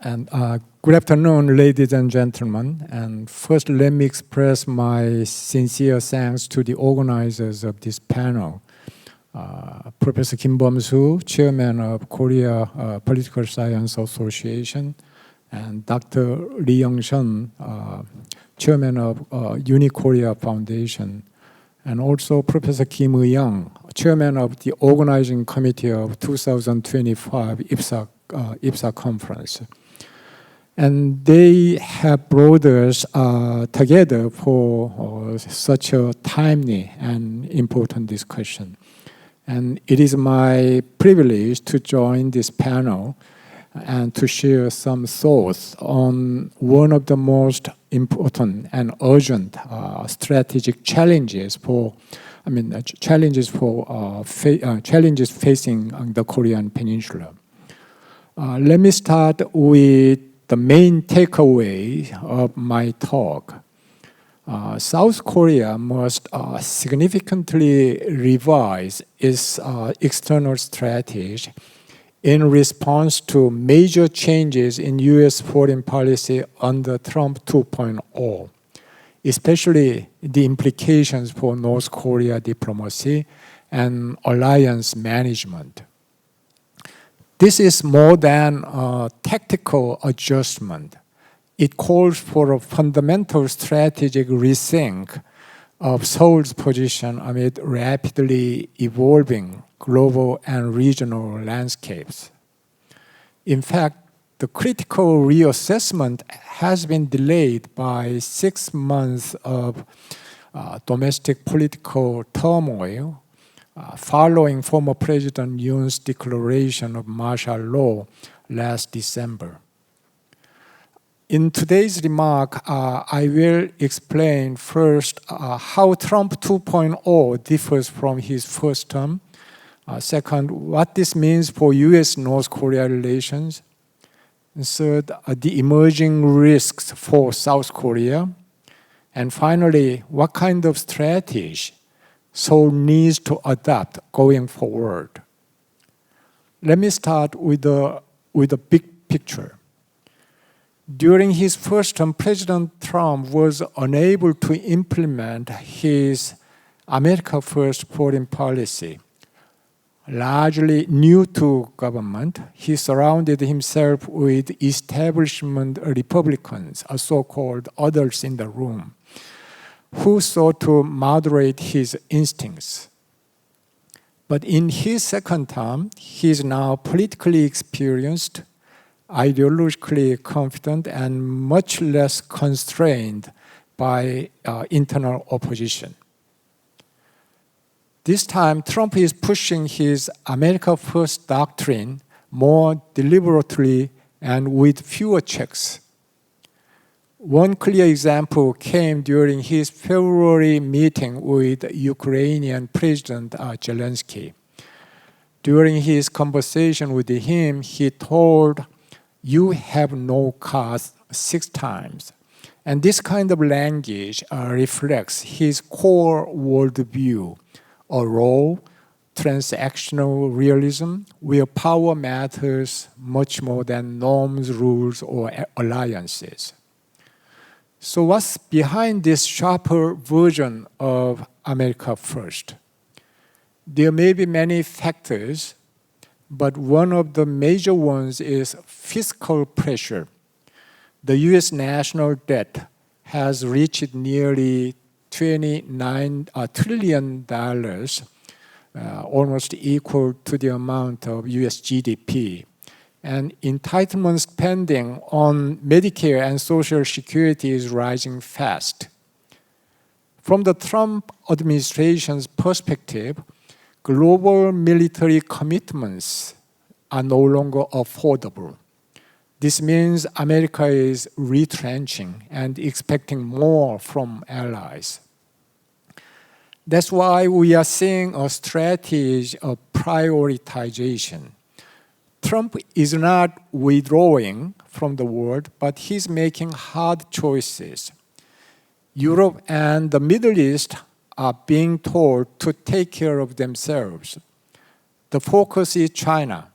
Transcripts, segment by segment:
And good afternoon, ladies and gentlemen. And first, let me express my sincere thanks to the organizers of this panel. Professor Kim Bum-soo, Chairman of Korea Political Science Association, and Dr. Lee Young-shun, Chairman of Uni-Korea Foundation, and also Professor Kim Eui-young, Chairman of the Organizing Committee of 2025 IPSA Conference. And they have brought us together for such a timely and important discussion. And it is my privilege to join this panel and to share some thoughts on one of the most important and urgent strategic challenges facing the Korean Peninsula. Let me start with the main takeaway of my talk. South Korea must significantly revise its external strategy in response to major changes in U.S. foreign policy under Trump 2.0, especially the implications for North Korea diplomacy and alliance management. This is more than a tactical adjustment. It calls for a fundamental strategic rethink of Seoul's position amid rapidly evolving global and regional landscapes. In fact, the critical reassessment has been delayed by 6 months of domestic political turmoil following former President Yoon's declaration of martial law last December. In today's remark, I will explain first how Trump 2.0 differs from his first term. Second, what this means for U.S.-North Korea relations. And third, the emerging risks for South Korea. And finally, what kind of strategy Seoul needs to adopt going forward. Let me start with the big picture. During his first term, President Trump was unable to implement his America First foreign policy. Largely new to government, he surrounded himself with establishment Republicans, so-called adults in the room, who sought to moderate his instincts. But in his second term, he is now politically experienced, ideologically confident, and much less constrained by internal opposition. This time, Trump is pushing his America First doctrine more deliberately and with fewer checks. One clear example came during his February meeting with Ukrainian President Zelensky. During his conversation with him, he told, "You have no cards," 6 times. And this kind of language reflects his core worldview, a raw, transactional realism where power matters much more than norms, rules, or alliances. So what's behind this sharper version of America First? There may be many factors, but one of the major ones is fiscal pressure. The U.S. national debt has reached nearly $29 trillion, almost equal to the amount of U.S. GDP. And entitlement spending on Medicare and Social Security is rising fast. From the Trump administration's perspective, global military commitments are no longer affordable. This means America is retrenching and expecting more from allies. That's why we are seeing a strategy of prioritization. Trump is not withdrawing from the world, but he's making hard choices. Europe and the Middle East are being told to take care of themselves. The focus is China.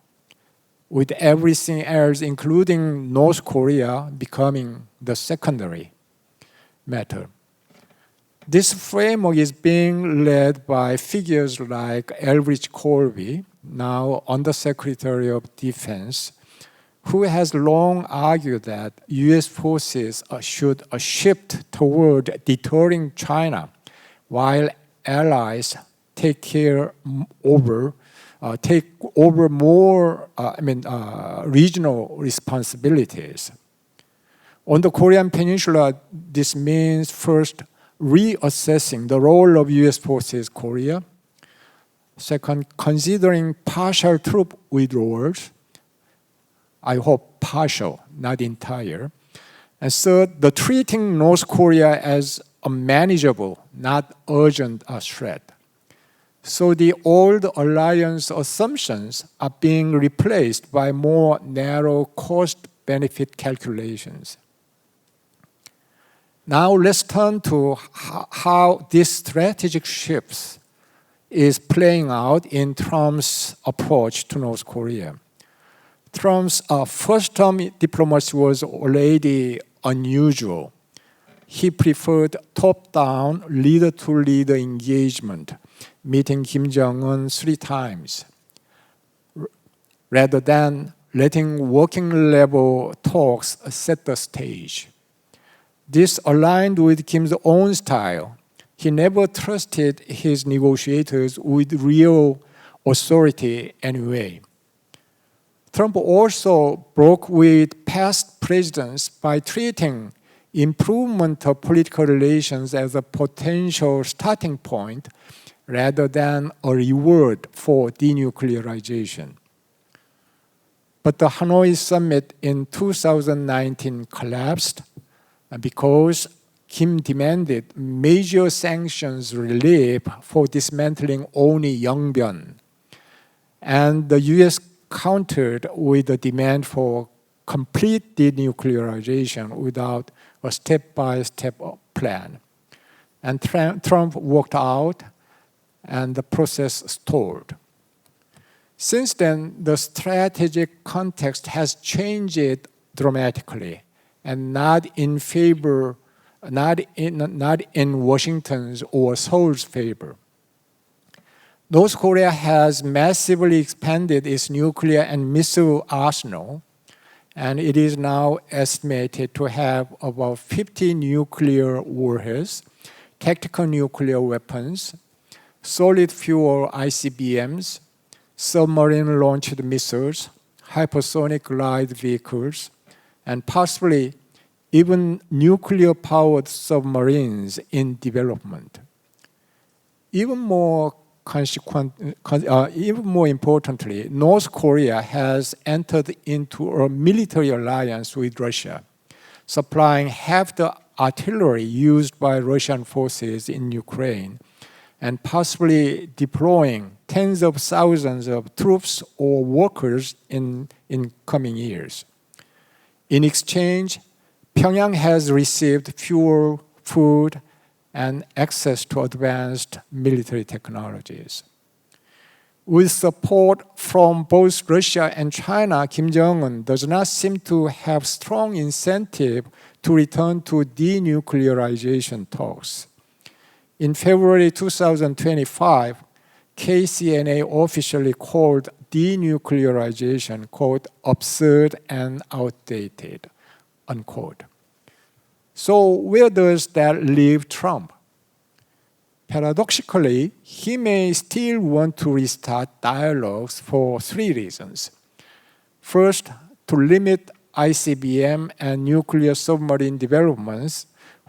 with everything else, including North Korea, becoming the secondary matter. This framework is being led by figures like Elbridge Colby, now Undersecretary of Defense, who has long argued that U.S. forces should shift toward deterring China, while allies take over more regional responsibilities. On the Korean Peninsula, this means first reassessing the role of U.S. forces in Korea. Second, considering partial troop withdrawals. I hope partial, not entire. And third, the treating North Korea as a manageable, not urgent threat. So the old alliance assumptions are being replaced by more narrow cost-benefit calculations. Now let's turn to how this strategic shift is playing out in Trump's approach to North Korea. Trump's first-term diplomacy was already unusual. He preferred top-down, leader-to-leader engagement, meeting Kim Jong-un 3 times, rather than letting working-level talks set the stage. This aligned with Kim's own style. He never trusted his negotiators with real authority anyway. Trump also broke with past presidents by treating improvement of political relations as a potential starting point rather than a reward for denuclearization. But the Hanoi summit in 2019 collapsed because Kim demanded major sanctions relief for dismantling only Yongbyon, and the U.S. countered with a demand for complete denuclearization without a step-by-step plan. And Trump walked out, and the process stalled. Since then, the strategic context has changed dramatically, and not in Washington's or Seoul's favor. North Korea has massively expanded its nuclear and missile arsenal, and it is now estimated to have about 50 nuclear warheads, tactical nuclear weapons, solid fuel ICBMs, submarine-launched missiles, hypersonic glide vehicles, and possibly even nuclear-powered submarines in development. Even more importantly, North Korea has entered into a military alliance with Russia, supplying half the artillery used by Russian forces in Ukraine, and possibly deploying tens of thousands of troops or workers in coming years. In exchange, Pyongyang has received fuel, food, and access to advanced military technologies. With support from both Russia and China, Kim Jong-un does not seem to have strong incentive to return to denuclearization talks. In February 2025, KCNA officially called denuclearization, quote, absurd and outdated, unquote. So where does that leave Trump? Paradoxically, he may still want to restart dialogues for 3 reasons. First, to limit ICBM and nuclear submarine developments,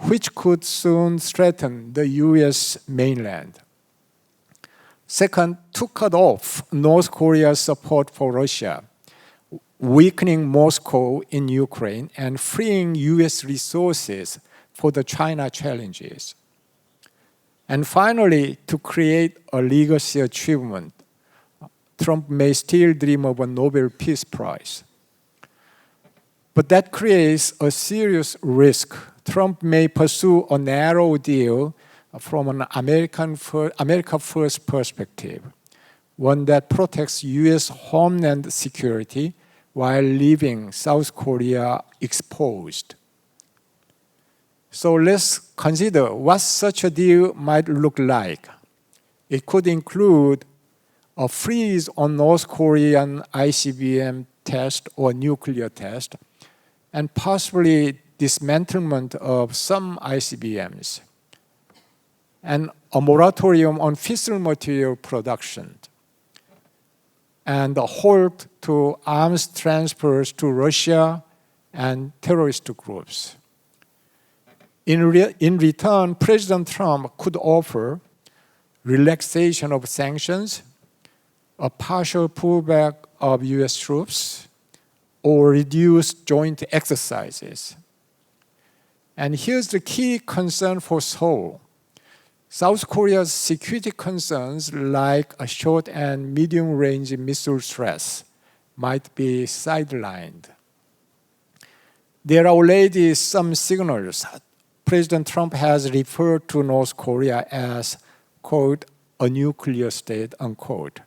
which could soon threaten the US mainland. Second, to cut off North Korea's support for Russia, weakening Moscow in Ukraine and freeing US resources for the China challenges. And finally, to create a legacy achievement. Trump may still dream of a Nobel Peace Prize. But that creates a serious risk. Trump may pursue a narrow deal from an America First perspective, one that protects US homeland security while leaving South Korea exposed. So let's consider what such a deal might look like. It could include a freeze on North Korean ICBM test or nuclear test, and possibly dismantlement of some ICBMs, and a moratorium on fissile material production, and a halt to arms transfers to Russia and terrorist groups. In return, President Trump could offer relaxation of sanctions, a partial pullback of US troops, or reduced joint exercises. And here's the key concern for Seoul. South Korea's security concerns, like a short and medium-range missile threats, might be sidelined. There are already some signals. President Trump has referred to North Korea as, quote, a nuclear state, unquote.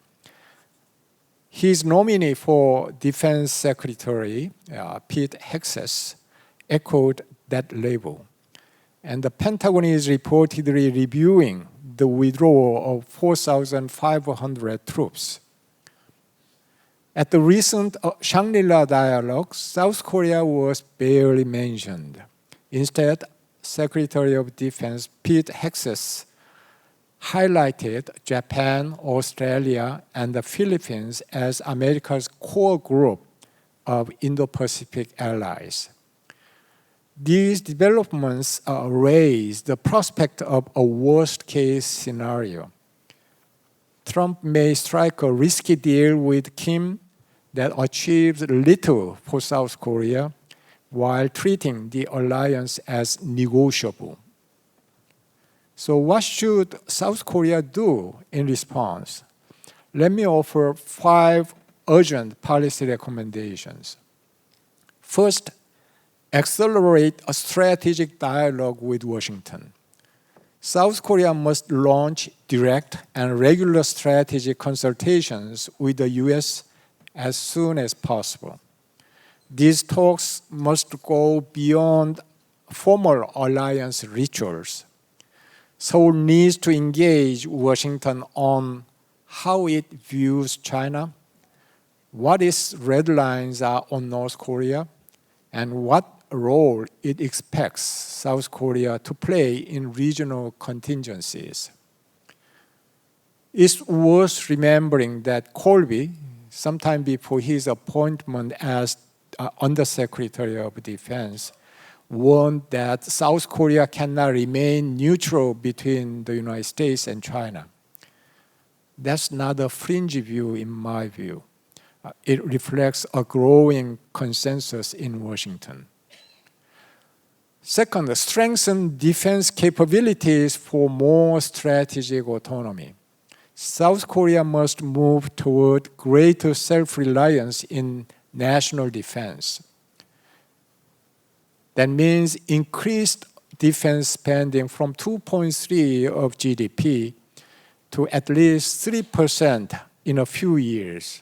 His nominee for Defense Secretary, Pete Hegseth, echoed that label. And the Pentagon is reportedly reviewing the withdrawal of 4,500 troops. At the recent Shangri-La dialogue, South Korea was barely mentioned. Instead, Secretary of Defense Pete Hegseth highlighted Japan, Australia, and the Philippines as America's core group of Indo-Pacific allies. These developments raise the prospect of a worst-case scenario. Trump may strike a risky deal with Kim that achieves little for South Korea while treating the alliance as negotiable. So what should South Korea do in response? Let me offer 5 urgent policy recommendations. First, accelerate a strategic dialogue with Washington. South Korea must launch direct and regular strategic consultations with the US as soon as possible. These talks must go beyond formal alliance rituals. Seoul needs to engage Washington on how it views China, what its red lines are on North Korea, and what role it expects South Korea to play in regional contingencies. It's worth remembering that Colby, sometime before his appointment as Undersecretary of Defense, warned that South Korea cannot remain neutral between the United States and China. That's not a fringe view in my view. It reflects a growing consensus in Washington. Second, strengthen defense capabilities for more strategic autonomy. South Korea must move toward greater self-reliance in national defense. That means increased defense spending from 2.3% of GDP to at least 3% in a few years.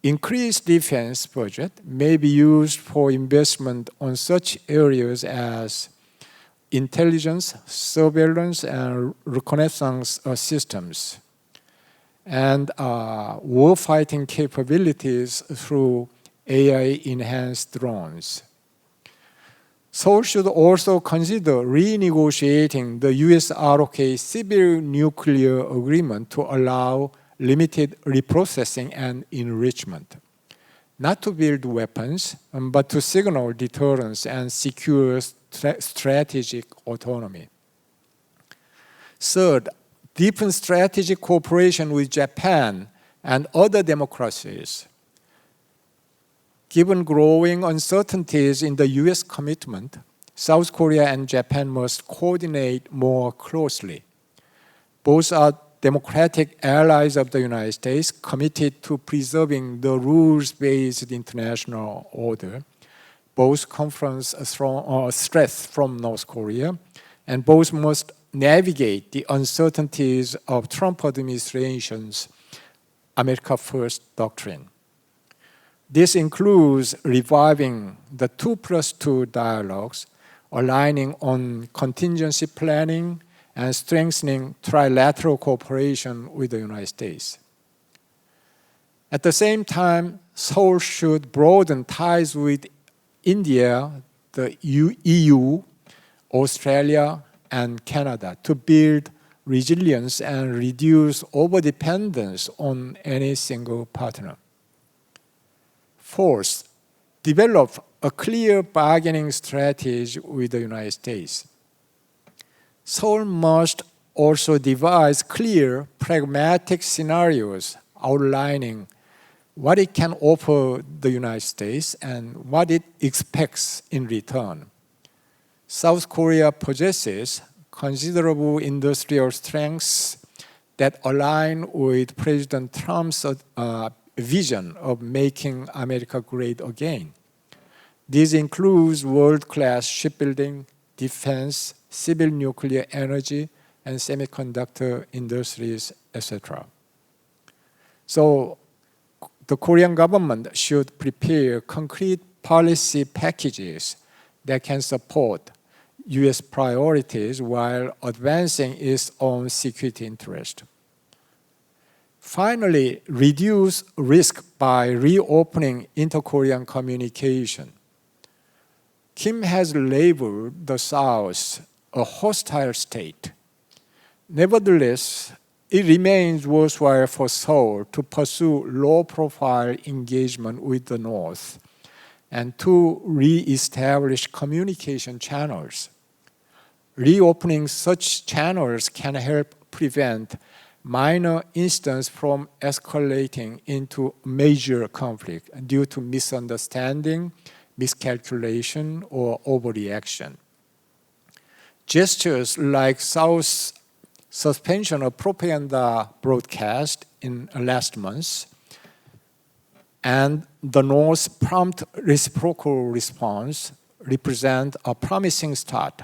Increased defense budget may be used for investment on such areas as intelligence, surveillance, and reconnaissance systems, and warfighting capabilities through AI-enhanced drones. Seoul should also consider renegotiating the US-ROK civil nuclear agreement to allow limited reprocessing and enrichment, not to build weapons, but to signal deterrence and secure strategic autonomy. Third, deepen strategic cooperation with Japan and other democracies. Given growing uncertainties in the US commitment, South Korea and Japan must coordinate more closely. Both are democratic allies of the United States committed to preserving the rules-based international order. Both confront threats from North Korea, and both must navigate the uncertainties of Trump administration's America First doctrine. This includes reviving the 2+2 dialogues, aligning on contingency planning, and strengthening trilateral cooperation with the United States. At the same time, Seoul should broaden ties with India, the EU, Australia, and Canada to build resilience and reduce overdependence on any single partner. Fourth, develop a clear bargaining strategy with the United States. Seoul must also devise clear, pragmatic scenarios outlining what it can offer the United States and what it expects in return. South Korea possesses considerable industrial strengths that align with President Trump's vision of making America great again. This includes world-class shipbuilding, defense, civil nuclear energy, and semiconductor industries, etc. So the Korean government should prepare concrete policy packages that can support U.S. priorities while advancing its own security interest. Finally, reduce risk by reopening inter-Korean communication. Kim has labeled the South a hostile state. Nevertheless, it remains worthwhile for Seoul to pursue low-profile engagement with the North and to re-establish communication channels. Reopening such channels can help prevent minor incidents from escalating into major conflict due to misunderstanding, miscalculation, or overreaction. Gestures like South's suspension of propaganda broadcast in last month and the North's prompt reciprocal response represent a promising start.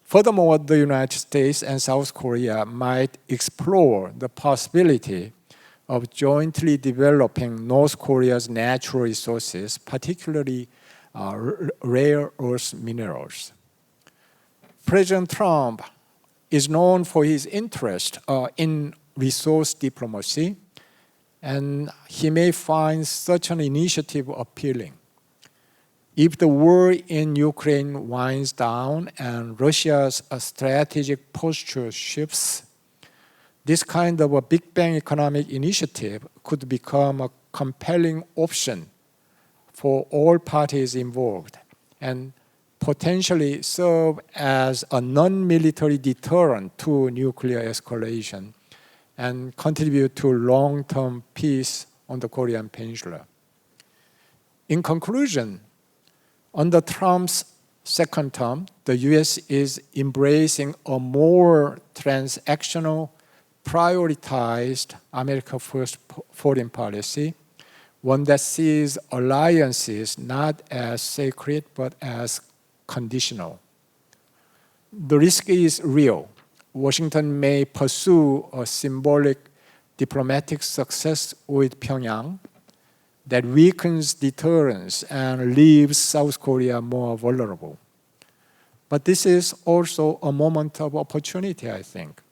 Furthermore, the United States and South Korea might explore the possibility of jointly developing North Korea's natural resources, particularly rare earth minerals. President Trump is known for his interest in resource diplomacy, and he may find such an initiative appealing. If the war in Ukraine winds down and Russia's strategic posture shifts, this kind of a Big Bang economic initiative could become a compelling option for all parties involved and potentially serve as a non-military deterrent to nuclear escalation and contribute to long-term peace on the Korean Peninsula. In conclusion, under Trump's second term, the U.S. is embracing a more transactional, prioritized America First foreign policy, one that sees alliances not as sacred but as conditional. The risk is real. Washington may pursue a symbolic diplomatic success with Pyongyang that weakens deterrence and leaves South Korea more vulnerable. But this is also a moment of opportunity, I think.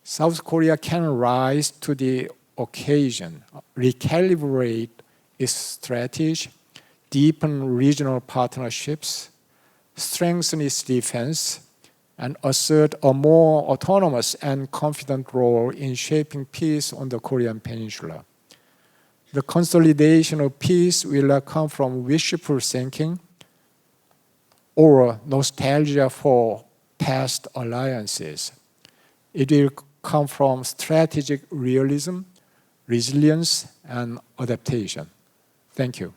South Korea can rise to the occasion, recalibrate its strategy, deepen regional partnerships, strengthen its defense, and assert a more autonomous and confident role in shaping peace on the Korean Peninsula. The consolidation of peace will not come from wishful thinking or nostalgia for past alliances. It will come from strategic realism, resilience, and adaptation. Thank you.